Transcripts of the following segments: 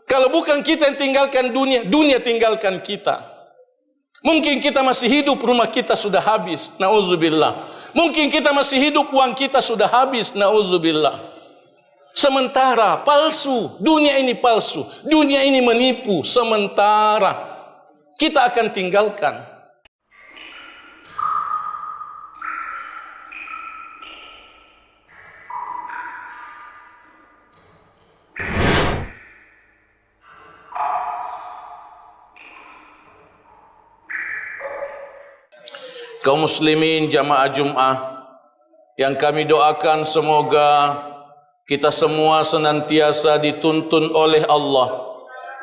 Kalau bukan kita yang tinggalkan dunia, dunia tinggalkan kita. Mungkin kita masih hidup, rumah kita sudah habis, na'udzubillah. Mungkin kita masih hidup, uang kita sudah habis, na'udzubillah. Sementara palsu, dunia ini palsu, dunia ini menipu. Sementara kita akan tinggalkan. Kaum muslimin jamaah Jum'ah yang kami doakan, semoga kita semua senantiasa dituntun oleh Allah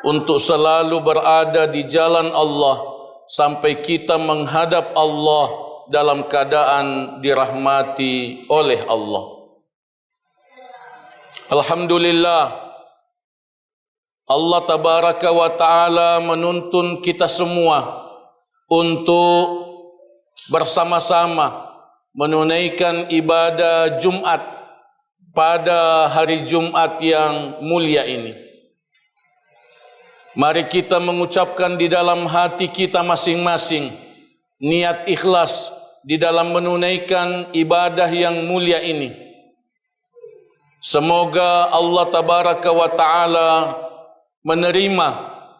untuk selalu berada di jalan Allah sampai kita menghadap Allah dalam keadaan dirahmati oleh Allah. Alhamdulillah, Allah tabaraka wa ta'ala menuntun kita semua untuk bersama-sama menunaikan ibadah Jumat pada hari Jumat yang mulia ini. Mari kita mengucapkan di dalam hati kita masing-masing niat ikhlas di dalam menunaikan ibadah yang mulia ini. Semoga Allah tabaraka wa ta'ala menerima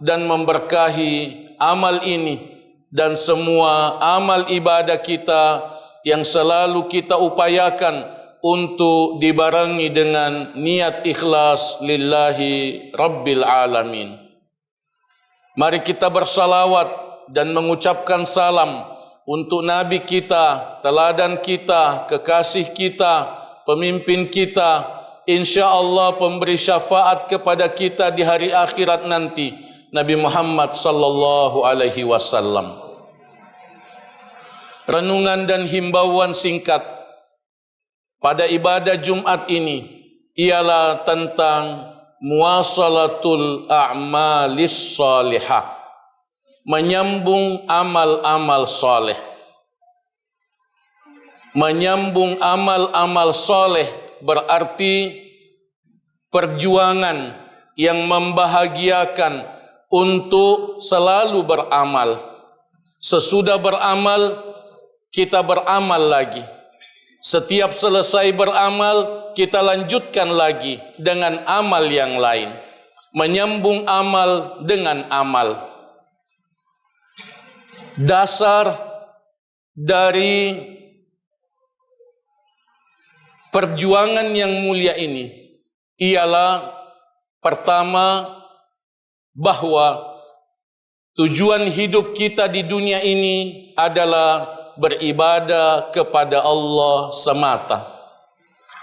dan memberkahi amal ini dan semua amal ibadah kita yang selalu kita upayakan untuk dibarengi dengan niat ikhlas lillahi rabbil alamin. Mari kita bersalawat dan mengucapkan salam untuk Nabi kita, teladan kita, kekasih kita, pemimpin kita, insyaallah pemberi syafaat kepada kita di hari akhirat nanti, Nabi Muhammad sallallahu alaihi wasallam. Renungan dan himbauan singkat pada ibadah Jumat ini ialah tentang muwasalatul a'malis salihah, menyambung amal-amal saleh. Menyambung amal-amal saleh berarti perjuangan yang membahagiakan untuk selalu beramal. Sesudah beramal, kita beramal lagi. Setiap selesai beramal, kita lanjutkan lagi dengan amal yang lain. Menyambung amal dengan amal. Dasar dari perjuangan yang mulia ini ialah pertama, bahwa tujuan hidup kita di dunia ini adalah beribadah kepada Allah semata.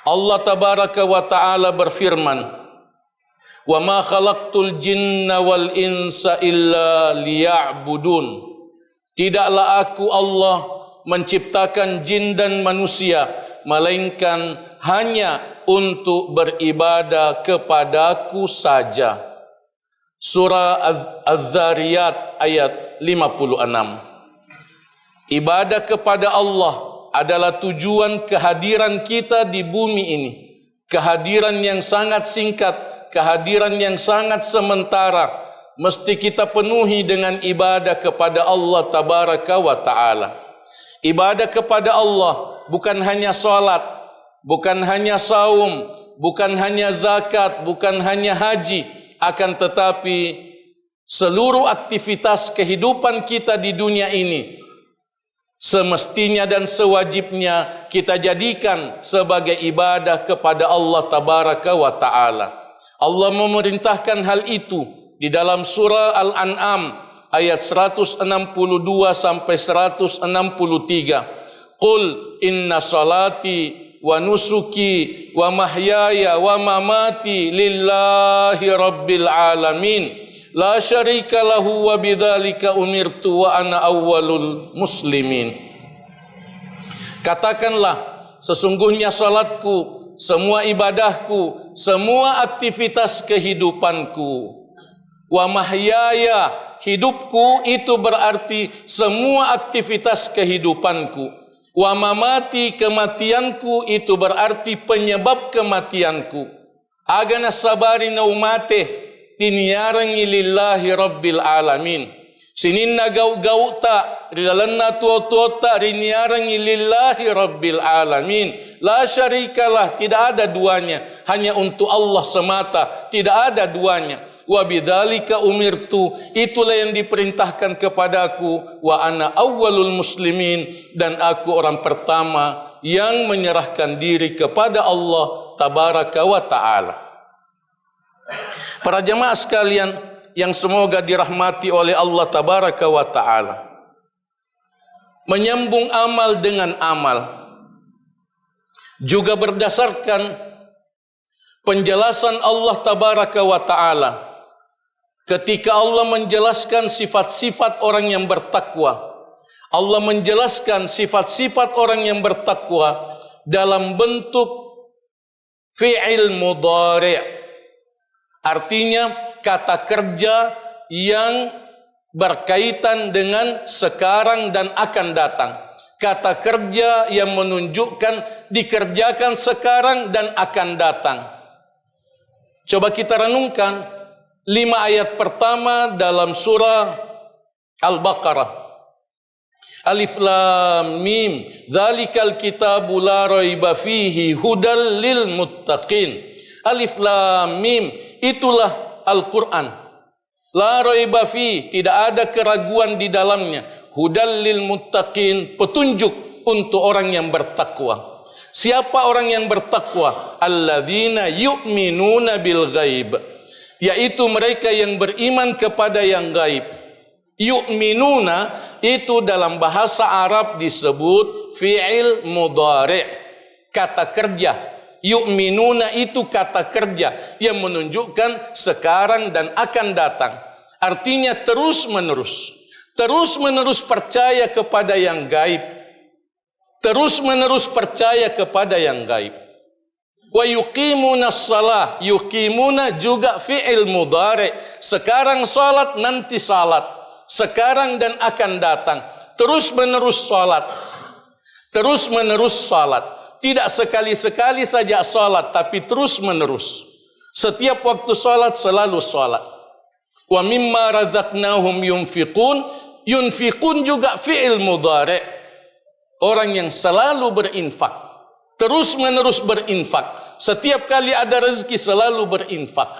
Allah tabaraka wa ta'ala berfirman, "Wa ma khalaqtul jinna wal insa illa liya'budun." Tidaklah aku Allah menciptakan jin dan manusia melainkan hanya untuk beribadah kepadaku saja. Surah Az-Zariyat ayat 56. Ibadah kepada Allah adalah tujuan kehadiran kita di bumi ini. Kehadiran yang sangat singkat, kehadiran yang sangat sementara. Mesti kita penuhi dengan ibadah kepada Allah tabaraka wa ta'ala. Ibadah kepada Allah bukan hanya salat, bukan hanya saum, bukan hanya zakat, bukan hanya haji, akan tetapi seluruh aktivitas kehidupan kita di dunia ini semestinya dan sewajibnya kita jadikan sebagai ibadah kepada Allah tabaraka wa ta'ala. Allah memerintahkan hal itu di dalam surah Al-An'am ayat 162 sampai 163. Qul inna salati wa nusuki wa mahyaya wa mamati lillahi rabbil alamin la syarika lahu wa bidzalika umirtu wa ana awwalul muslimin. Katakanlah, sesungguhnya salatku, semua ibadahku, semua aktivitas kehidupanku, wa mahyaya, hidupku itu berarti semua aktivitas kehidupanku, wa mamati, kematianku itu berarti penyebab kematianku. Agana sabari naumate, diniarangi lillahi rabbil alamin. Sininna gau-gau ta, ridalanna tua-tua ta, riniarangi lillahi rabbil alamin. La syarikalah, tidak ada duanya, hanya untuk Allah semata, tidak ada duanya. Wa bidzalika umirtu, itulah yang diperintahkan kepadaku. Wa ana awwalul muslimin, dan aku orang pertama yang menyerahkan diri kepada Allah tabaraka wa ta'ala. Para jemaah sekalian yang semoga dirahmati oleh Allah tabaraka wa ta'ala, menyambung amal dengan amal juga berdasarkan penjelasan Allah tabaraka wa ta'ala ketika Allah menjelaskan sifat-sifat orang yang bertakwa. Allah menjelaskan sifat-sifat orang yang bertakwa dalam bentuk fi'il mudhari', artinya kata kerja yang berkaitan dengan sekarang dan akan datang. Kata kerja yang menunjukkan dikerjakan sekarang dan akan datang. Coba kita renungkan 5 ayat pertama dalam surah Al-Baqarah. Alif lam mim, dzalikal kitabu la raiba fihi hudal lil muttaqin. Alif lam mim, itulah Al-Quran. La raiba fi, tidak ada keraguan di dalamnya. Hudal lil muttaqin, petunjuk untuk orang yang bertakwa. Siapa orang yang bertakwa? Alladzina yu'minuna bil ghaib, yaitu mereka yang beriman kepada yang gaib. Yu'minuna itu dalam bahasa Arab disebut fi'il mudhari', kata kerja. Yu'minuna itu kata kerja yang menunjukkan sekarang dan akan datang. Artinya terus menerus percaya kepada yang gaib, terus menerus percaya kepada yang gaib. Wa yuqimuna shalah, yuqimuna juga fi'il mudhari', sekarang salat, nanti salat, sekarang dan akan datang. Terus menerus salat, terus menerus salat. Tidak sekali-sekali saja salat, tapi terus menerus. Setiap waktu salat selalu salat. Wa mimma razaqnahum yunfiqun, yunfiqun juga fi'il mudhari', orang yang selalu berinfak, terus menerus berinfak. Setiap kali ada rezeki selalu berinfak.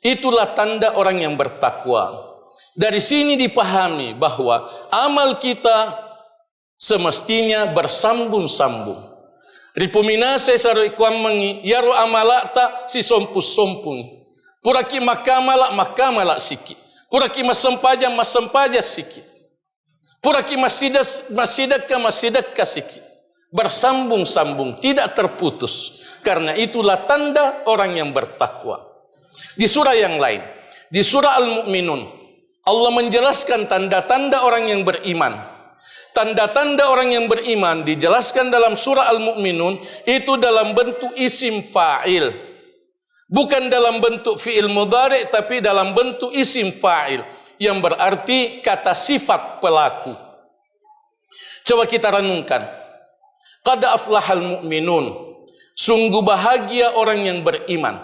Itulah tanda orang yang bertakwa. Dari sini dipahami bahwa amal kita semestinya bersambung-sambung. Ripuminase saro ikwam mangi yaro amalata si sompus-sompung. Puraki makamala siki. Puraki masempaja siki. Puraki masidakka siki. Bersambung-sambung, tidak terputus. Karena itulah tanda orang yang bertakwa. Di surah yang lain, di surah Al-Mu'minun, Allah menjelaskan tanda-tanda orang yang beriman. Tanda-tanda orang yang beriman dijelaskan dalam surah Al-Mu'minun itu dalam bentuk isim fa'il. Bukan dalam bentuk fi'il mudhari', tapi dalam bentuk isim fa'il, yang berarti kata sifat pelaku. Coba kita renungkan. Qad aflahal mu'minun. Sungguh bahagia orang yang beriman.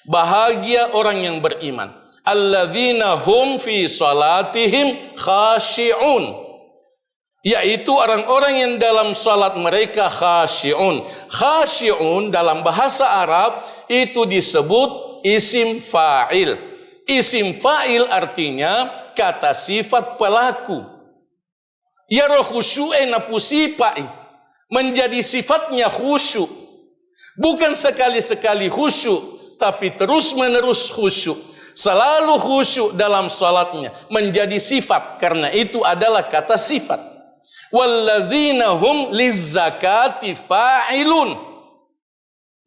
Bahagia orang yang beriman. Alladzina hum fi salatihim khashi'un. Yaitu orang-orang yang dalam salat mereka khasyi'un. Khasyi'un dalam bahasa Arab itu disebut isim fa'il. Isim fa'il artinya kata sifat pelaku. Yaro khusyu'e napusipai, menjadi sifatnya khusyuk. Bukan sekali-sekali khusyuk, tapi terus-menerus khusyuk. Selalu khusyuk dalam salatnya, menjadi sifat, karena itu adalah kata sifat. Walladzina hum lizzakati fa'ilun,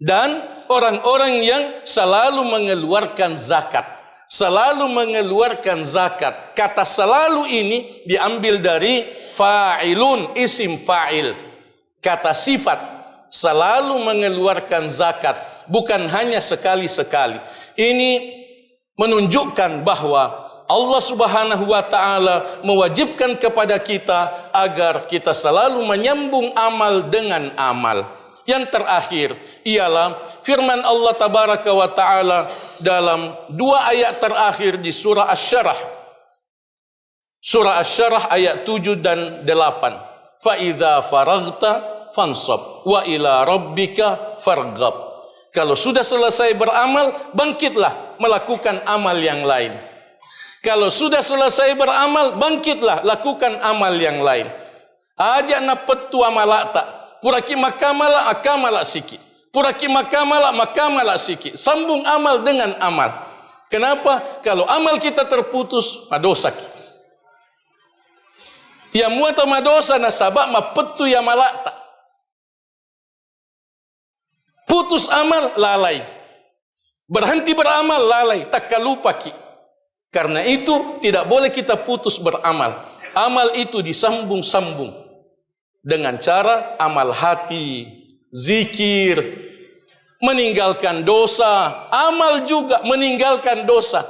dan orang-orang yang selalu mengeluarkan zakat, selalu mengeluarkan zakat. Kata selalu ini diambil dari fa'ilun, isim fa'il, kata sifat, selalu mengeluarkan zakat, bukan hanya sekali-sekali. Ini menunjukkan bahwa Allah Subhanahu wa ta'ala mewajibkan kepada kita agar kita selalu menyambung amal dengan amal. Yang terakhir ialah firman Allah Tabaraka wa Ta'ala dalam 2 ayat terakhir di surah Asy-Syarah. Surah Asy-Syarah ayat 7 dan 8. Fa idza faraghta fansab wa ila rabbika farghab. Kalau sudah selesai beramal, bangkitlah melakukan amal yang lain. Kalau sudah selesai beramal, bangkitlah lakukan amal yang lain. Aja na petu amalata. Puraki makamala akamala siki. Puraki makamala makamala siki. Sambung amal dengan amal. Kenapa? Kalau amal kita terputus, madosa kita. Ya muata madosa nasabak mapetu ya malata. Putus amal lalai. Berhenti beramal lalai, tak kalupa ki. Karena itu tidak boleh kita putus beramal. Amal itu disambung-sambung. Dengan cara amal hati, zikir, meninggalkan dosa, amal juga meninggalkan dosa,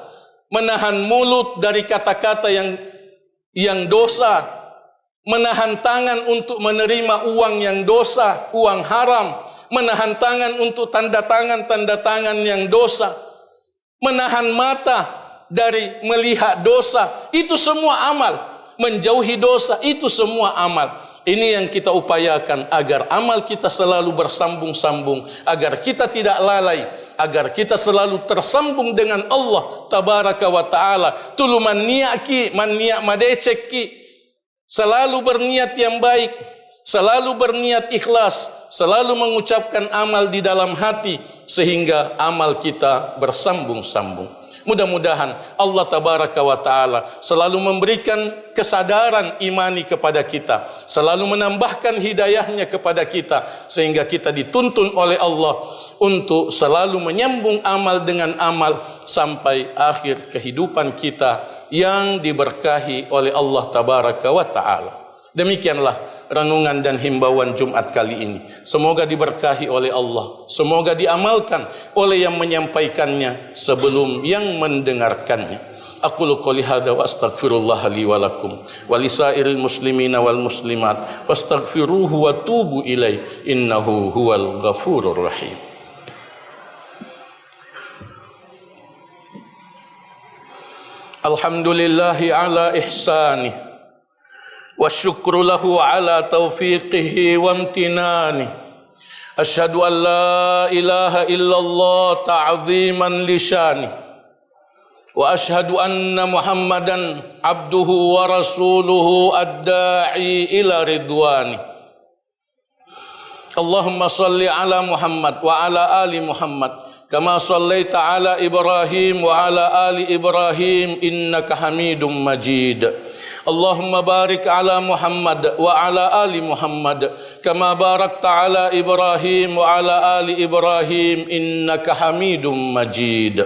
menahan mulut dari kata-kata yang dosa, menahan tangan untuk menerima uang yang dosa, uang haram, menahan tangan untuk tanda tangan yang dosa, menahan mata dari melihat dosa, itu semua amal. Menjauhi dosa, itu semua amal. Ini yang kita upayakan agar amal kita selalu bersambung-sambung, agar kita tidak lalai, agar kita selalu tersambung dengan Allah Tabaraka wa Ta'ala. Tulu man niat madeceki, selalu berniat yang baik, selalu berniat ikhlas, selalu mengucapkan amal di dalam hati, sehingga amal kita bersambung-sambung. Mudah-mudahan Allah Tabaraka wa Ta'ala selalu memberikan kesadaran imani kepada kita, selalu menambahkan hidayahnya kepada kita, sehingga kita dituntun oleh Allah untuk selalu menyambung amal dengan amal sampai akhir kehidupan kita yang diberkahi oleh Allah Tabaraka wa Ta'ala. Demikianlah renungan dan himbauan Jumat kali ini. Semoga diberkahi oleh Allah, semoga diamalkan oleh yang menyampaikannya sebelum yang mendengarkannya. Aqulu qouli hadza wa astaghfirullah li wa lakum wa lisairil muslimina wal muslimat fastaghfiruhu wa tubu ilaihi innahu huwal ghafurur rahim. Alhamdulillahi ala ihsanih wa syukru lahu ala taufiqihi wa amtinani. Asyhadu an la ilaha illallah ta'ziman li syani. Wa asyhadu anna Muhammadan abduhu wa rasuluhu ad-da'i ila ridwani. Allahumma salli ala Muhammad wa ala ali Muhammad kama sallaita ala Ibrahim wa ala ali Ibrahim innaka Hamidum Majid. Allahumma barik ala Muhammad wa ala ali Muhammad kama barakta ala Ibrahim wa ala ali Ibrahim innaka Hamidum Majid.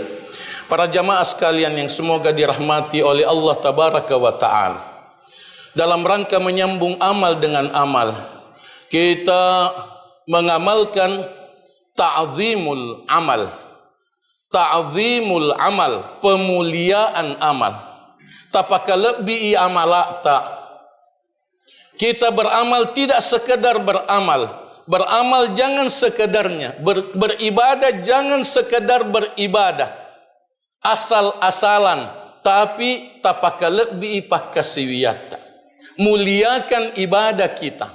Para jamaah sekalian yang semoga dirahmati oleh Allah Tabaraka wa Ta'ala, dalam rangka menyambung amal dengan amal, kita mengamalkan ta'zimul amal. Ta'zimul amal, pemuliaan amal. Tapaka lebih amal tak. Kita beramal tidak sekedar beramal. Beramal jangan sekedarnya. Beribadah jangan sekedar beribadah asal-asalan, tapi tapaka lebih pakasiwiyata. Muliakan ibadah kita.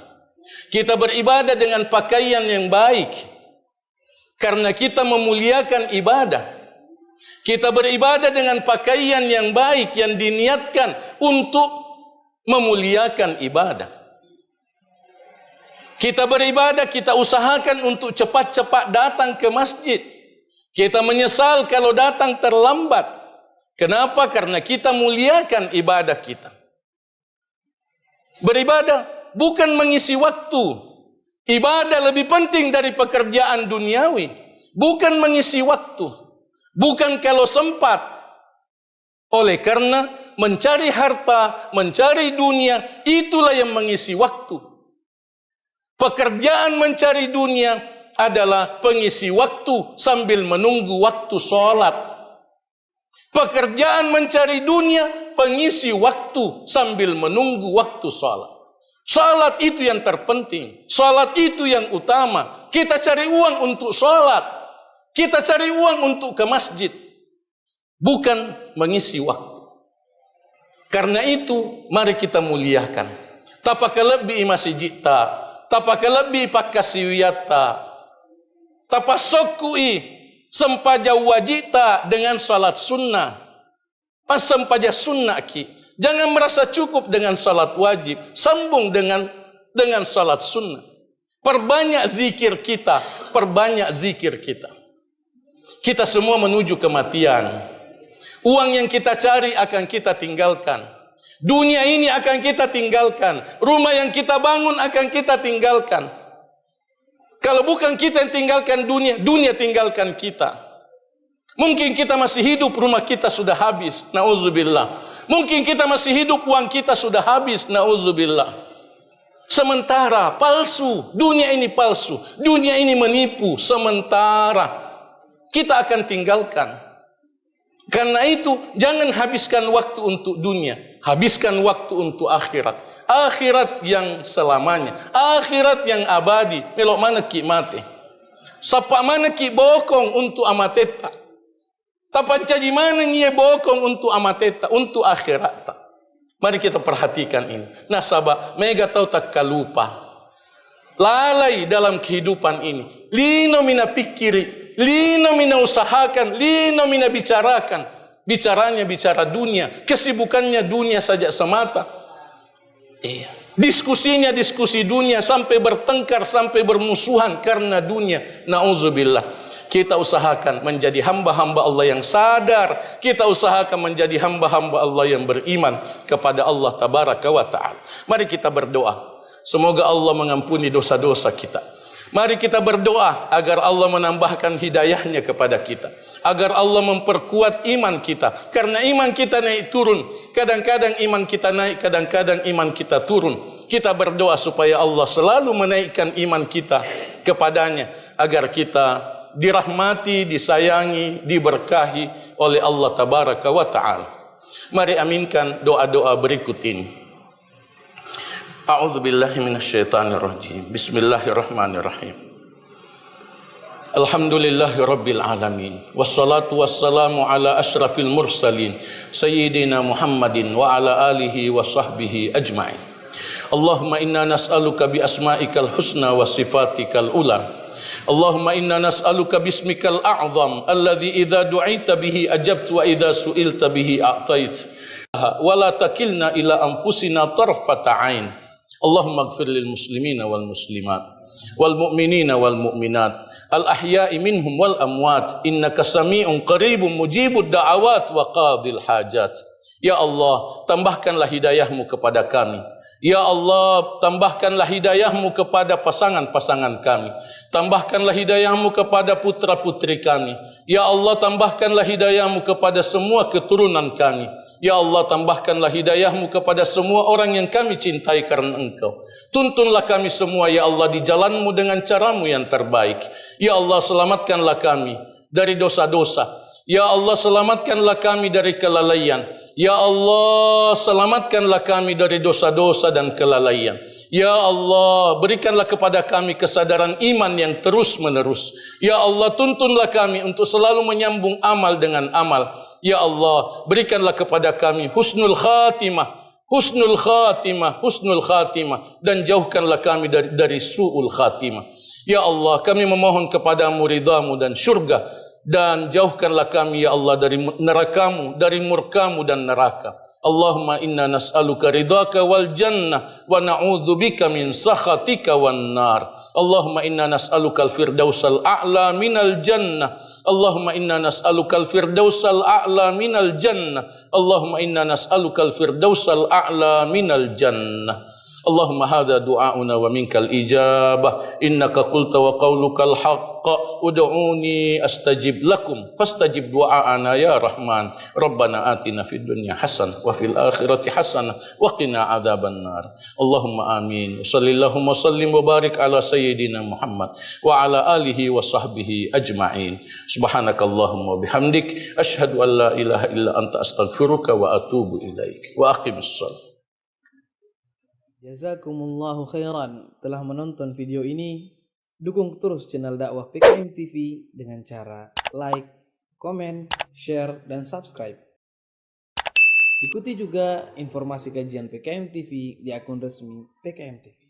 Kita beribadah dengan pakaian yang baik karena kita memuliakan ibadah. Kita beribadah dengan pakaian yang baik yang diniatkan untuk memuliakan ibadah. Kita beribadah, kita usahakan untuk cepat-cepat datang ke masjid. Kita menyesal kalau datang terlambat. Kenapa? Karena kita muliakan ibadah kita. Beribadah bukan mengisi waktu. Ibadah lebih penting dari pekerjaan duniawi. Bukan mengisi waktu. Bukan kalau sempat. Oleh karena mencari harta, mencari dunia, itulah yang mengisi waktu. Pekerjaan mencari dunia adalah pengisi waktu sambil menunggu waktu sholat. Pekerjaan mencari dunia, pengisi waktu sambil menunggu waktu sholat. Salat itu yang terpenting. Salat itu yang utama. Kita cari uang untuk salat. Kita cari uang untuk ke masjid. Bukan mengisi waktu. Karena itu, mari kita muliakan. Tapaka lebih masjidta. Tapaka lebih pakasiwiyata. Tapasokui sempaja wajita dengan salat sunnah. Pas sempaja sunnah ki. Jangan merasa cukup dengan salat wajib. Sambung dengan salat sunnah. Perbanyak zikir kita. Perbanyak zikir kita. Kita semua menuju kematian. Uang yang kita cari akan kita tinggalkan. Dunia ini akan kita tinggalkan. Rumah yang kita bangun akan kita tinggalkan. Kalau bukan kita yang tinggalkan dunia, dunia tinggalkan kita. Mungkin kita masih hidup, rumah kita sudah habis. Na'udzubillah. Mungkin kita masih hidup, uang kita sudah habis. Na'udzubillah. Sementara palsu. Dunia ini palsu. Dunia ini menipu. Sementara kita akan tinggalkan. Karena itu, jangan habiskan waktu untuk dunia. Habiskan waktu untuk akhirat. Akhirat yang selamanya. Akhirat yang abadi. Melok mana ki mati. Sapa mana ki bokong untuk amateta. Tapan caji mana ngie bokong untuk amateta. Untuk akhirat. Mari kita perhatikan ini. Nasabah, mega tahu tak kalupa. Lalai dalam kehidupan ini. Lino mina pikiri. Lino mina usahakan. Lino mina bicarakan. Bicaranya bicara dunia. Kesibukannya dunia saja semata. Diskusinya diskusi dunia. Sampai bertengkar. Sampai bermusuhan karena dunia. Na'udzubillah. Kita usahakan menjadi hamba-hamba Allah yang sadar. Kita usahakan menjadi hamba-hamba Allah yang beriman kepada Allah Tabaraka wa Ta'ala. Mari kita berdoa. Semoga Allah mengampuni dosa-dosa kita. Mari kita berdoa agar Allah menambahkan hidayahnya kepada kita. Agar Allah memperkuat iman kita. Karena iman kita naik turun. Kadang-kadang iman kita naik, kadang-kadang iman kita turun. Kita berdoa supaya Allah selalu menaikkan iman kita kepadanya. Agar kita dirahmati, disayangi, diberkahi oleh Allah Tabaraka wa Ta'ala. Mari aminkan doa-doa berikut ini. A'udzubillahi minasyaitonirrajim. Bismillahirrahmanirrahim. Alhamdulillahi rabbil alamin. Wassalatu wassalamu ala asyrafil mursalin. Sayyidina Muhammadin wa ala alihi wa sahbihi ajma'in. Allahumma inna nas'aluka bi asma'ikal husna wa sifatikal ula. Allahumma inna nas'aluka bismikal a'zam alladhi idza du'ita bihi ajabta wa idza su'ilta bihi a'tait wa la takilna ila anfusina tarfata 'ain. Allahumma ighfir lil muslimina wal muslimat wal mu'minina wal mu'minat al ahya'i minhum wal amwat innaka sami'un qaribun mujibud da'awat wa qadil hajat. Ya Allah, tambahkanlah hidayahmu kepada kami. Ya Allah, tambahkanlah hidayahmu kepada pasangan-pasangan kami. Tambahkanlah hidayahmu kepada putra-putri kami. Ya Allah, tambahkanlah hidayahmu kepada semua keturunan kami. Ya Allah, tambahkanlah hidayahmu kepada semua orang yang kami cintai karena Engkau. Tuntunlah kami semua, Ya Allah, di jalanmu dengan caramu yang terbaik. Ya Allah, selamatkanlah kami dari dosa-dosa. Ya Allah, selamatkanlah kami dari kelalaian. Ya Allah, selamatkanlah kami dari dosa-dosa dan kelalaian. Ya Allah, berikanlah kepada kami kesadaran iman yang terus-menerus. Ya Allah, tuntunlah kami untuk selalu menyambung amal dengan amal. Ya Allah, berikanlah kepada kami husnul khatimah, husnul khatimah, husnul khatimah, dan jauhkanlah kami dari su'ul khatimah. Ya Allah, kami memohon kepadamu ridhamu dan syurga. Dan jauhkanlah kami, Ya Allah, dari nerakamu, dari murkamu dan neraka. Allahumma inna nas'aluka ridhaka wal jannah wa na'udzubika min sakhatika wan nar. Allahumma inna nas'aluka al-firdausal a'la minal jannah. Allahumma inna nas'aluka al-firdausal a'la minal jannah. Allahumma inna nas'aluka al-firdausal a'la minal jannah. Allahumma hadha du'auna wa minkal ijabah. Innaka qulta wa qawlukal haqqa ud'uni astajib lakum fastajib du'aana ya Rahman. Rabbana atina fid dunya hasanah wa fil akhirati hasanah wa qina adzaban nar. Allahumma amin. Sallallahu wa sallim wa barik ala sayyidina Muhammad wa ala alihi wa sahbihi ajma'in. Subhanakallahumma wa bihamdik asyhadu an la ilaha illa anta astaghfiruka wa atubu ilaik. Wa aqimis shalah. Jazakumullahu khairan telah menonton video ini. Dukung terus channel dakwah PKM TV dengan cara like, komen, share, dan subscribe. Ikuti juga informasi kajian PKM TV di akun resmi PKM TV.